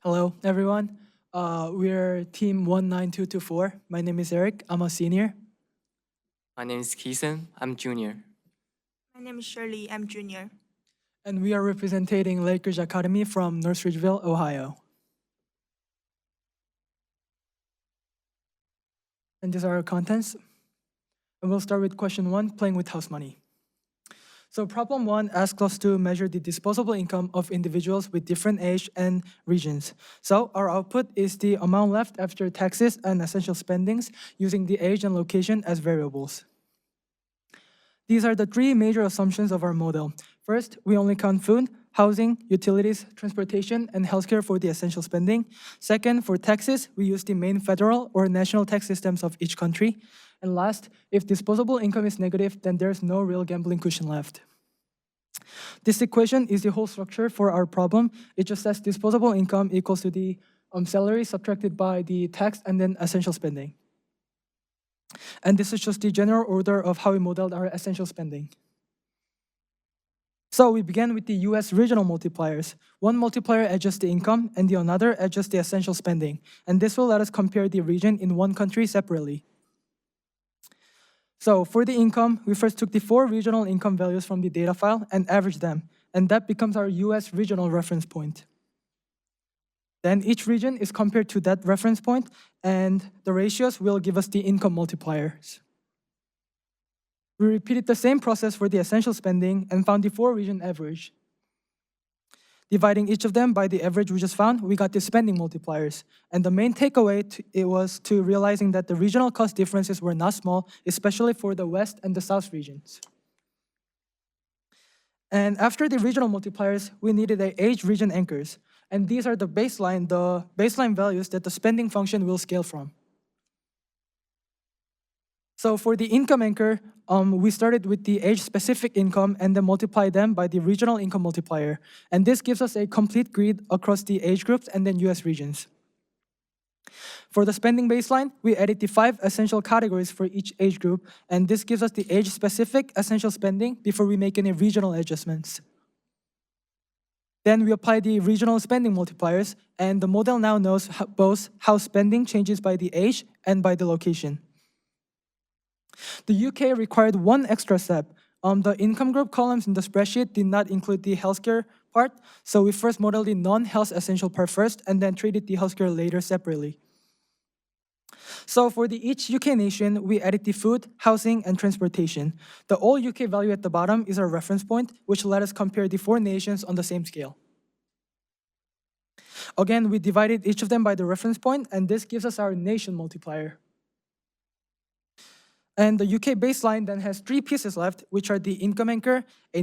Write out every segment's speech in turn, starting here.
Hello, everyone. We're team 19224. My name is Eric. I'm a senior. My name is Keeson. I'm junior. My name is Shirley. I'm junior. And we are representing Lakers Academy from North Ridgeville, Ohio. And these are our contents. And we'll start with question 1, playing with house money. So problem 1 asks us to measure the disposable income of individuals with different age and regions. So our output is the amount left after taxes and essential spendings using the age and location as variables. These are the 3 major assumptions of our model. First, we only count food, housing, utilities, transportation, and healthcare for the essential spending. Second, for taxes, we use the main federal or national tax systems of each country. And last, if disposable income is negative, then there's no real gambling cushion left. This equation is the whole structure for our problem. It just says disposable income equals to the salary subtracted by the tax and then essential spending. And this is just the general order of how we modeled our essential spending. So we began with the US regional multipliers. One multiplier adjusts the income and the another adjusts the essential spending. And this will let us compare the region in one country separately. So for the income, we first took the 4 regional income values from the data file and averaged them. And that becomes our US regional reference point. Then each region is compared to that reference point, and the ratios will give us the income multipliers. We repeated the same process for the essential spending and found the 4 region average. Dividing each of them by the average we just found, we got the spending multipliers. And the main takeaway was to realizing that the regional cost differences were not small, especially for the West and the South regions. And after the regional multipliers, we needed the age region anchors. And these are the baseline values that the spending function will scale from. So for the income anchor, we started with the age-specific income and then multiplied them by the regional income multiplier. And this gives us a complete grid across the age groups and then US regions. For the spending baseline, we added the 5 essential categories for each age group, and this gives us the age-specific essential spending before we make any regional adjustments. Then we apply the regional spending multipliers, and the model now knows both how spending changes by the age and by the location. The UK required one extra step. The income group columns in the spreadsheet did not include the healthcare part, so we first modeled the non-health essential part first, and then treated the healthcare later separately. So for each UK nation, we added the food, housing, and transportation. The all UK value at the bottom is our reference point, which let us compare the 4 nations on the same scale. Again, we divided each of them by the reference point, and this gives us our nation multiplier. And the UK baseline then has 3 pieces left, which are the income anchor, a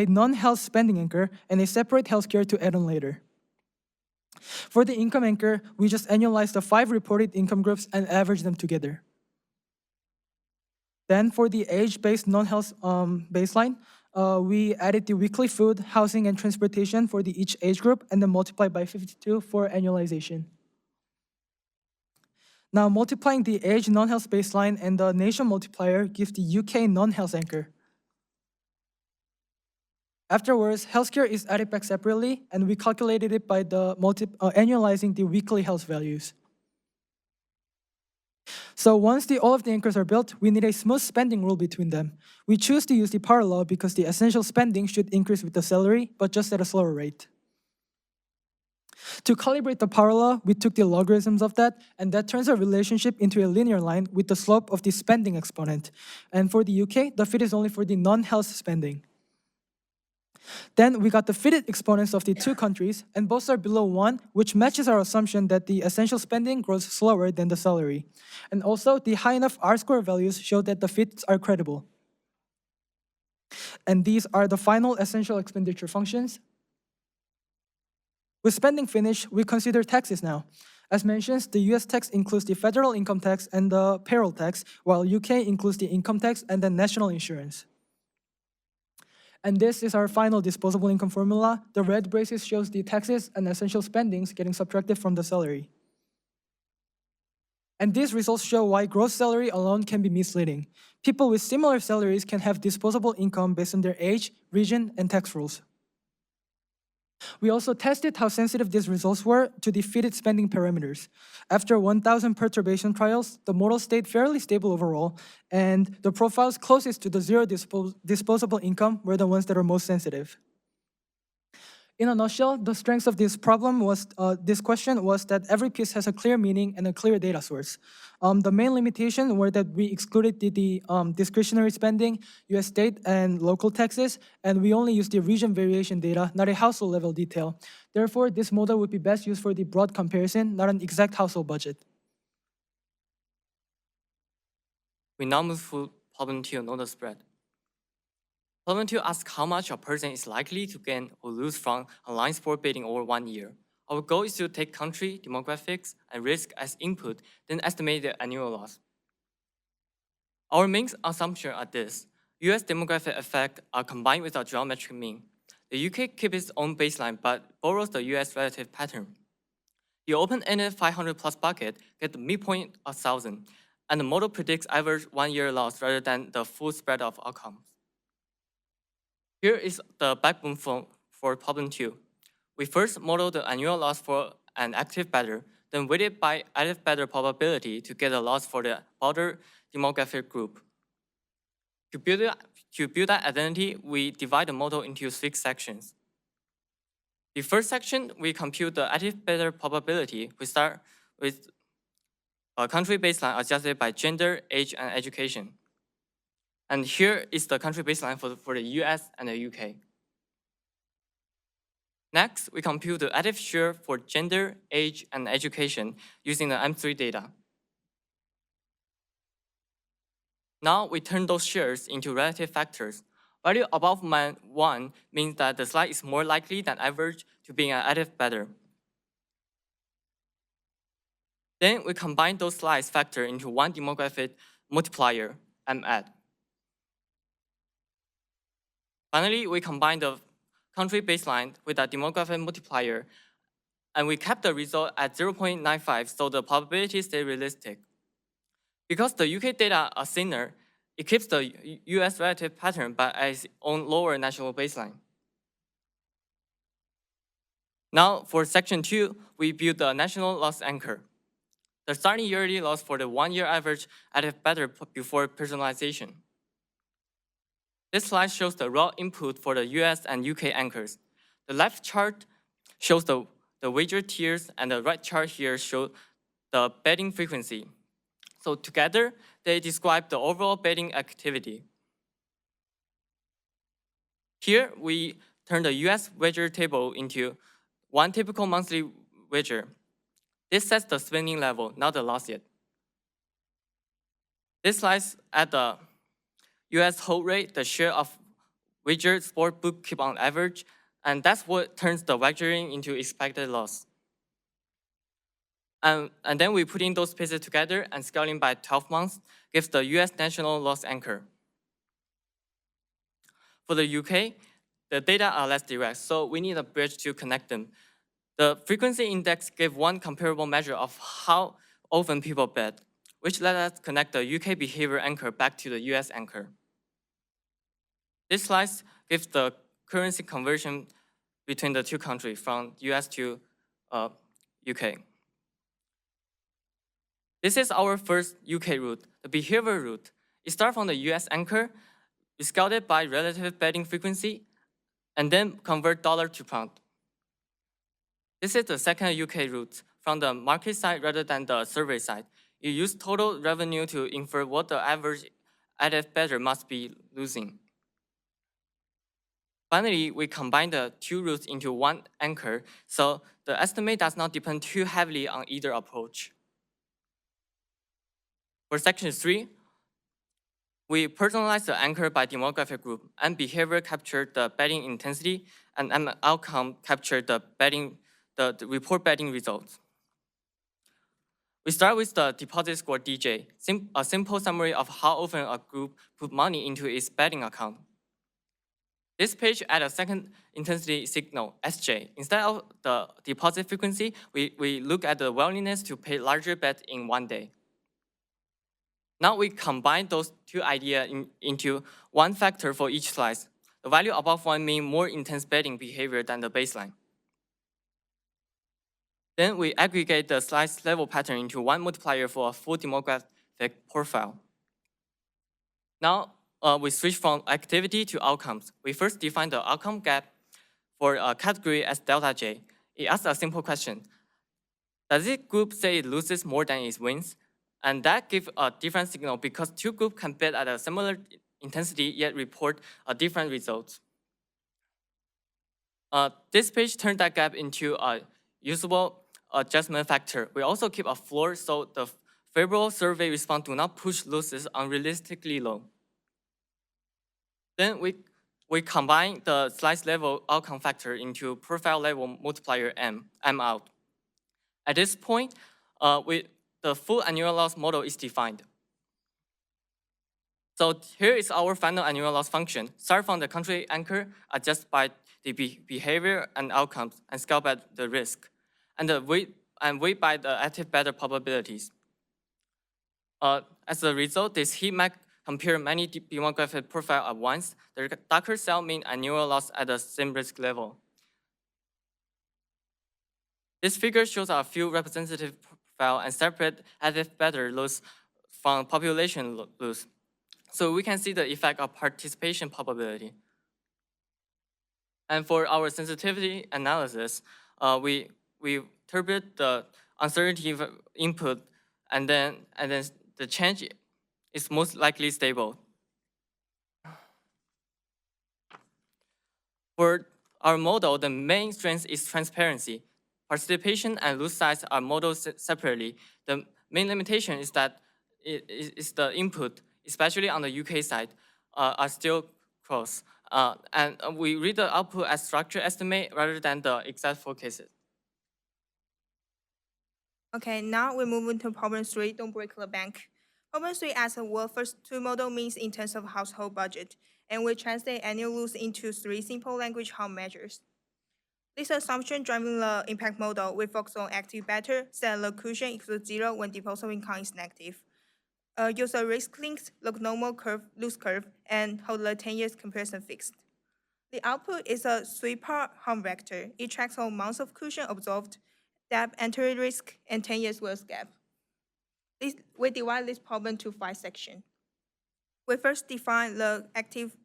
non-health spending anchor, and a separate healthcare to add on later. For the income anchor, we just annualize the 5 reported income groups and average them together. Then for the age-based non-health baseline, we added the weekly food, housing, and transportation for each age group, and then multiplied by 52 for annualization. Now, multiplying the age non-health baseline and the nation multiplier gives the UK non-health anchor. Afterwards, healthcare is added back separately, and we calculated it by annualizing the weekly health values. So once all of the anchors are built, we need a smooth spending rule between them. We choose to use the power law because the essential spending should increase with the salary, but just at a slower rate. To calibrate the power law, we took the logarithms of that, and that turns our relationship into a linear line with the slope of the spending exponent. And for the UK, the fit is only for the non-health spending. Then we got the fitted exponents of the 2 countries, and both are below 1, which matches our assumption that the essential spending grows slower than the salary. And also, the high enough R-square values show that the fits are credible. And these are the final essential expenditure functions. With spending finished, we consider taxes now. As mentioned, the US tax includes the federal income tax and the payroll tax, while UK includes the income tax and the national insurance. And this is our final disposable income formula. The red braces shows the taxes and essential spendings getting subtracted from the salary. And these results show why gross salary alone can be misleading. People with similar salaries can have disposable income based on their age, region, and tax rules. We also tested how sensitive these results were to the fitted spending parameters. After 1,000 perturbation trials, the model stayed fairly stable overall, and the profiles closest to the zero disposable income were the ones that are most sensitive. In a nutshell, the strengths of this problem was, this question was that every piece has a clear meaning and a clear data source. The main limitation were that we excluded the discretionary spending, US state and local taxes, and we only used the region variation data, not a household level detail. Therefore, this model would be best used for the broad comparison, not an exact household budget. We now move to problem 2, nodal spread. Problem 2 asks how much a person is likely to gain or lose from online sport betting over 1 year. Our goal is to take country, demographics, and risk as input, then estimate the annual loss. Our main assumptions are this. US demographic effects are combined with a geometric mean. The UK keeps its own baseline but borrows the US relative pattern. The open-ended 500 plus bucket gets the midpoint of 1,000, and the model predicts average 1 year loss rather than the full spread of outcomes. Here is the backbone for problem 2. We first model the annual loss for an active bettor, then weighted by active bettor probability to get a loss for the broader demographic group. To build that identity, we divide the model into 6 sections. The first section, we compute the active bettor probability. We start with a country baseline adjusted by gender, age, and education. And here is the country baseline for the US and the UK. Next, we compute the active share for gender, age, and education using the M3 data. Now we turn those shares into relative factors. Value above 1 means that the slide is more likely than average to being an active bettor. Then we combine those slides factor into one demographic multiplier, MAD. Finally, we combine the country baseline with a demographic multiplier, and we kept the result at 0.95, so the probability stays realistic. Because the UK data are thinner, it keeps the US relative pattern but at its own lower national baseline. Now, for section 2, we build the national loss anchor. The starting yearly loss for the 1 year average active bettor before personalization. This slide shows the raw input for the US and UK anchors. The left chart shows the wager tiers, and the right chart here shows the betting frequency. So together, they describe the overall betting activity. Here, we turn the US wager table into one typical monthly wager. This sets the spending level, not the loss yet. This slides at the US hold rate, the share of wagered sport book keep on average, and that's what turns the wagering into expected loss. And then we put in those pieces together and scaling by 12 months gives the US national loss anchor. For the UK, the data are less direct, so we need a bridge to connect them. The frequency index gave one comparable measure of how often people bet, which let us connect the UK behavior anchor back to the US anchor. This slide gives the currency conversion between the two countries from US to UK. This is our first UK route, the behavior route. It starts from the US anchor, we scaled it by relative betting frequency, and then convert dollar to pound. This is the second UK route from the market side rather than the survey side. You use total revenue to infer what the average active bettor must be losing. Finally, we combine the two routes into one anchor, so the estimate does not depend too heavily on either approach. For section 3, we personalize the anchor by demographic group, and behavior captured the betting intensity, and outcome captured the report betting results. We start with the deposit score DJ, a simple summary of how often a group put money into its betting account. This page adds a second intensity signal, SJ. Instead of the deposit frequency, we look at the willingness to pay larger bets in 1 day. Now we combine those two ideas into one factor for each slice. The value above 1 means more intense betting behavior than the baseline. Then we aggregate the slice level pattern into one multiplier for a full demographic profile. Now, we switch from activity to outcomes. We first define the outcome gap for a category as delta J. It asks a simple question. Does this group say it loses more than it wins? And that gives a different signal because two groups can bet at a similar intensity yet report a different results. This page turns that gap into a usable adjustment factor. We also keep a floor so the favorable survey response do not push losses unrealistically low. Then we combine the slice level outcome factor into profile level multiplier M out. At this point, the full annual loss model is defined. So here is our final annual loss function. Start from the country anchor, adjust by the behavior and outcomes, and scale by the risk, and weight by the active beta probabilities. As a result, this heat map compare many demographic profile at once. The darker cell mean annual loss at the same risk level. This figure shows a few representative profile and separate active beta loss from population loss. So we can see the effect of participation probability. And for our sensitivity analysis, we interpret the uncertainty input, and then the change is most likely stable. For our model, the main strength is transparency. Participation and loss size are modeled separately. The main limitation is that the input, especially on the UK side, are still close. And we read the output as structure estimate rather than the exact forecases. Okay, now we move into problem 3, don't break the bank. Problem 3 asks what first two model means in terms of household budget, and we translate annual loss into 3 simple language harm measures. This assumption driving the impact model, we focus on active beta, set the cushion equals 0 when disposable income is negative. Use a risk links, look normal curve, loose curve, and hold the 10 years comparison fixed. The output is a 3-part harm vector. It tracks all months of cushion observed, debt entry risk, and 10 years wealth gap. We divide this problem to 5 sections. We first define the active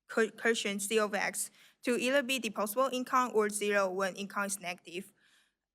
cushion C of X to either be disposable income or 0 when income is negative.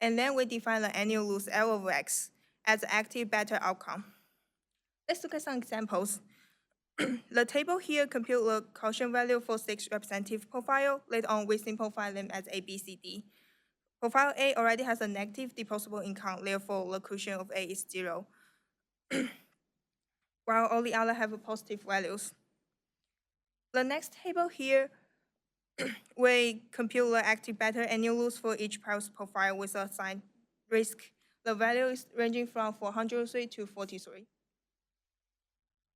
And then we define the annual loss L of X as the active beta outcome. Let's look at some examples. The table here computes the caution value for 6 representative profiles. Later on, we simplify them as A, B, C, D. Profile A already has a negative disposable income, therefore the cushion of A is 0, while all the others have positive values. The next table here, we compute the active beta annual loss for each price profile with a assigned risk. The value is ranging from 403 to 43.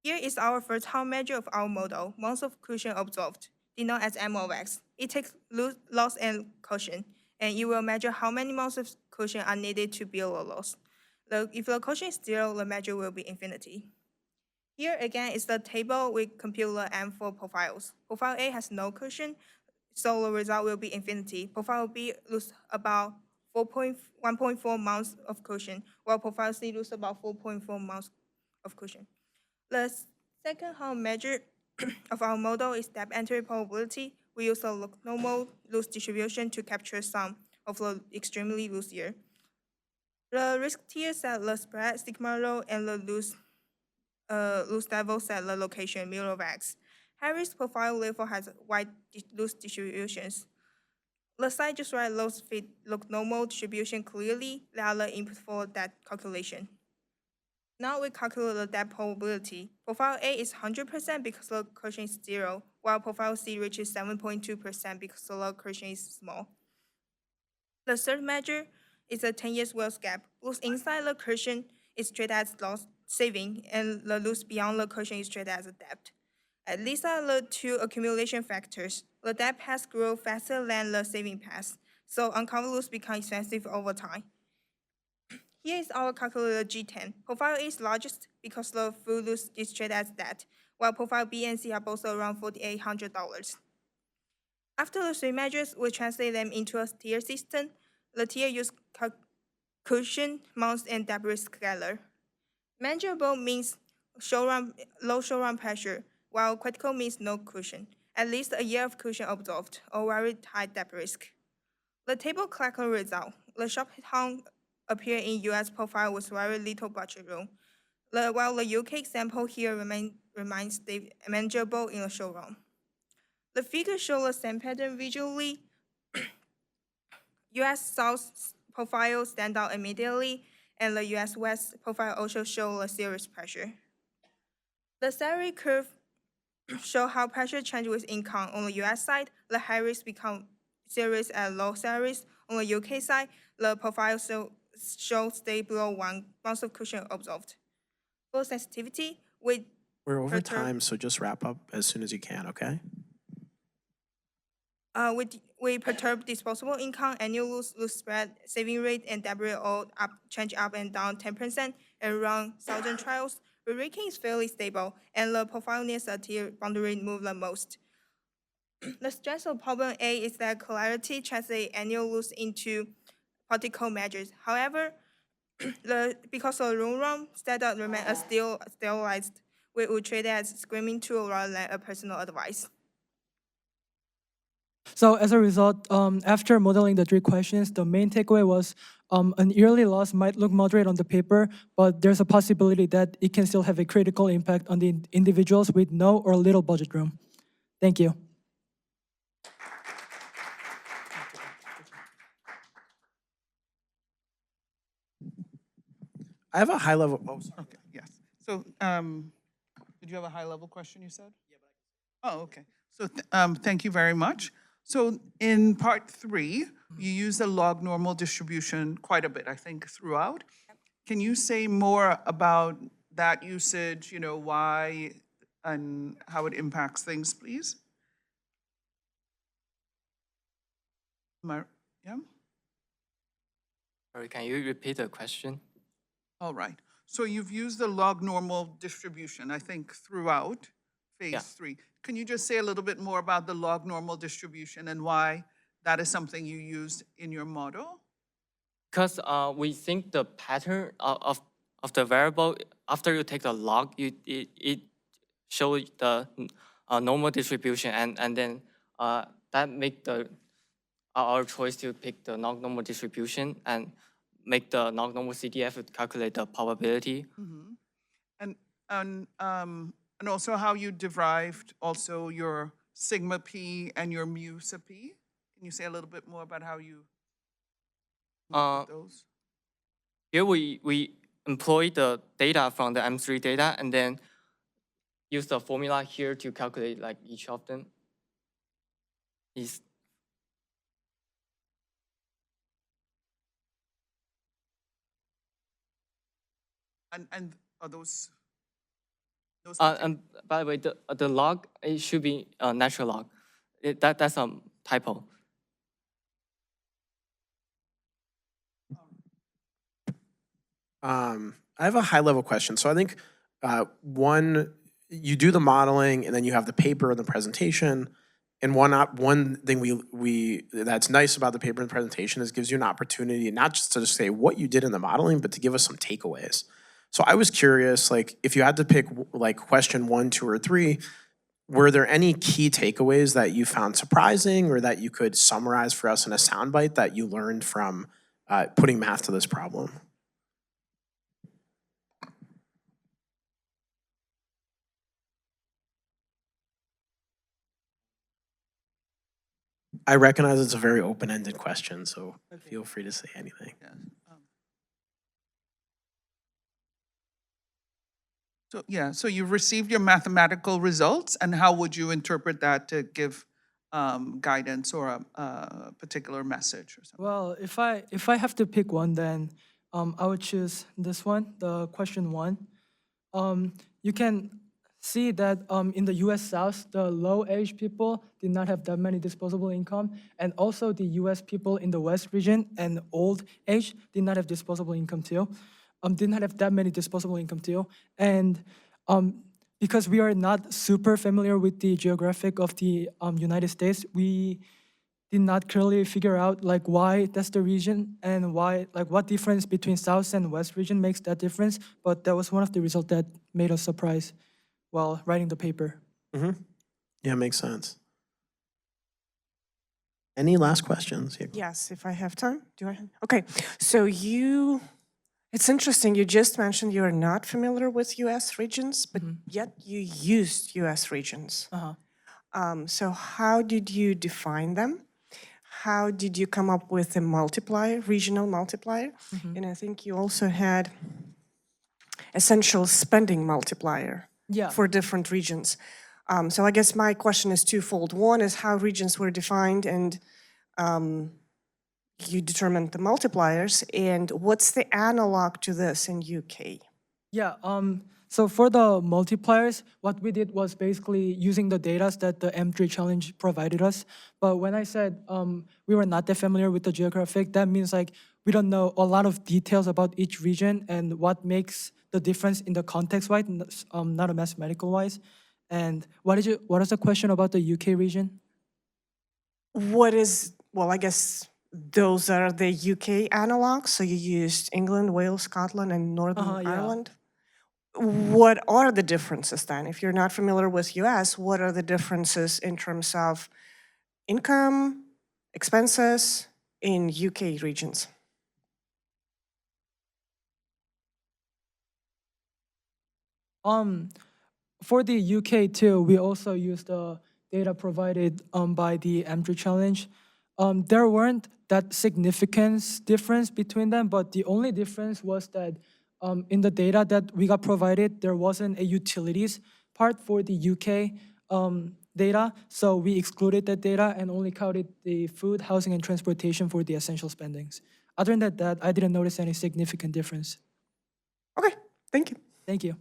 Here is our first harm measure of our model, months of cushion observed, denoted as M of X. It takes loss and cushion, and it will measure how many months of cushion are needed to build a loss. If the cushion is 0, the measure will be infinity. Here again is the table we compute the M for profiles. Profile A has no cushion, so the result will be infinity. Profile B loses about 1.4 months of cushion, while profile C loses about 4.4 months of cushion. The second harm measure of our model is debt entry probability. We use a normal loss distribution to capture some of the extremely loose year. The risk tier set the spread sigma rho, and the loose level set the location mu of X. High risk profile therefore has wide loss distributions. The side just right loss fit look normal distribution clearly. The other input for that calculation. Now we calculate the debt probability. Profile A is 100% because the cushion is 0, while profile C reaches 7.2% because the cushion is small. The third measure is a 10 years wealth gap. Loss inside the cushion is treated as loss saving, and the loss beyond the cushion is treated as a debt. These are the 2 accumulation factors. The debt path grows faster than the saving path, so uncovered loss becomes expensive over time. Here is our calculated G10. Profile A is largest because the full loss is treated as debt, while profile B and C are both around $4,800. After the 3 measures, we translate them into a tier system. The tier use cushion, mount, and debris scalar. Manageable means low show run pressure, while critical means no cushion, at least a year of cushion observed, or very high depth risk. The table collects a result. The short-term appear in US profile with very little budget room, while the UK example here remains manageable in the short run. The figure shows the same pattern visually. US South profile stand out immediately, and the US West profile also show a serious pressure. The salary curve show how pressure change with income. On the US side, the high risk become serious at low salaries. On the UK side, the profile show stay below 1 month of cushion observed. For sensitivity, We're over perturb- time, so just wrap up as soon as you can, okay? we perturb disposable income, annual loose spread, saving rate, and debris all change up and down 10%, and run 1,000 trials. The ranking is fairly stable, and the profile near the tier boundary move the most. The strength of problem A is that clarity translates annual loss into practical measures. However, because the long run data remain stabilized, we would treat it as screaming tool rather than a personal advice. So as a result, after modeling the 3 questions, the main takeaway was an yearly loss might look moderate on the paper, but there's a possibility that it can still have a critical impact on the individuals with no or little budget room. Thank you. I have a high level, oh, sorry. Okay, yes. So, did you have a high-level question, you said? Yeah, but Oh, okay. So, thank you very much. So, in part 3, you use the log normal distribution quite a bit, I think, throughout. Can you say more about that usage, you know, why and how it impacts things, please? Yeah? Sorry, can you repeat the question? All right. So you've used the log normal distribution, I think, throughout Yeah. phase 3. Can you just say a little bit more about the log normal distribution and why that is something you used in your model? Because we think the pattern of the variable, after you take the log, it shows the normal distribution, and then that make our choice to pick the non-normal distribution and make the non-normal CDF to calculate the probability. And also how you derived also your sigma p and your mu sub p? Can you say a little bit more about how you did those? Here we employ the data from the M3 data and then use the formula here to calculate like each of them. And are those? And by the way, the log, it should be a natural log. That's a typo. I have a high level question. So I think one, you do the modeling and then you have the paper and the presentation. And one thing we that's nice about the paper and presentation is it gives you an opportunity not just to say what you did in the modeling, but to give us some takeaways. So I was curious, like if you had to pick like question 1, 2, or 3, were there any key takeaways that you found surprising or that you could summarize for us in a soundbite that you learned from putting math to this problem? I recognize it's a very open-ended question, so feel free to say anything. So you've received your mathematical results, and how would you interpret that to give guidance or a particular message or something? Well, if I have to pick one, then I would choose this one, the question 1. You can see that in the U.S. South, the low-age people did not have that many disposable income, and also the U.S. people in the West region and old age did not have disposable income too. Did not have that many disposable income too, and because we are not super familiar with the geographic of the United States, we did not clearly figure out like why that's the region and why like what difference between South and West region makes that difference. But that was one of the results that made us surprised while writing the paper. Yeah, makes sense. Any last questions? Yeah. Yes, if I have time. Do I? Okay, so it's interesting, you just mentioned you're not familiar with US regions, but yet you used US regions. So how did you define them? How did you come up with a multiplier, regional multiplier? And I think you also had essential spending multiplier Yeah. for different regions. So I guess my question is twofold. One is how regions were defined and you determined the multipliers, and what's the analog to this in UK? Yeah, so for the multipliers, what we did was basically using the data that the M3 challenge provided us. But when I said we were not that familiar with the geographic, that means like we don't know a lot of details about each region and what makes the difference in the context-wise, not a mathematical-wise. And what is the question about the UK region? Well, I guess those are the UK analogs. So you used England, Wales, Scotland, and Northern yeah. Ireland. What are the differences then? If you're not familiar with US, what are the differences in terms of income, expenses in UK regions? For the UK too, we also used the data provided by the M3 challenge. There weren't that significant difference between them, but the only difference was that in the data that we got provided, there wasn't a utilities part for the UK data, so we excluded that data and only counted the food, housing, and transportation for the essential spendings. Other than that, I didn't notice any significant difference. Okay, thank you. Thank you.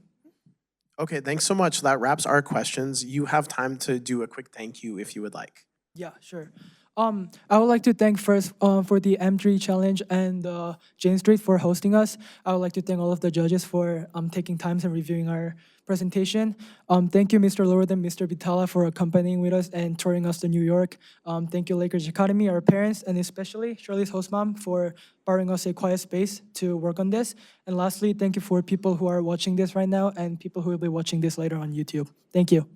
Okay, thanks so much. That wraps our questions. You have time to do a quick thank you if you would like. Yeah, sure. I would like to thank first for the M3 challenge and Jane Street for hosting us. I would like to thank all of the judges for taking time and reviewing our presentation. Thank you, Mr. Lord and Mr. Vitala, for accompanying with us and touring us to New York. Thank you, Lakers Academy, our parents, and especially Shirley's host mom for borrowing us a quiet space to work on this. And lastly, thank you for people who are watching this right now and people who will be watching this later on YouTube. Thank you.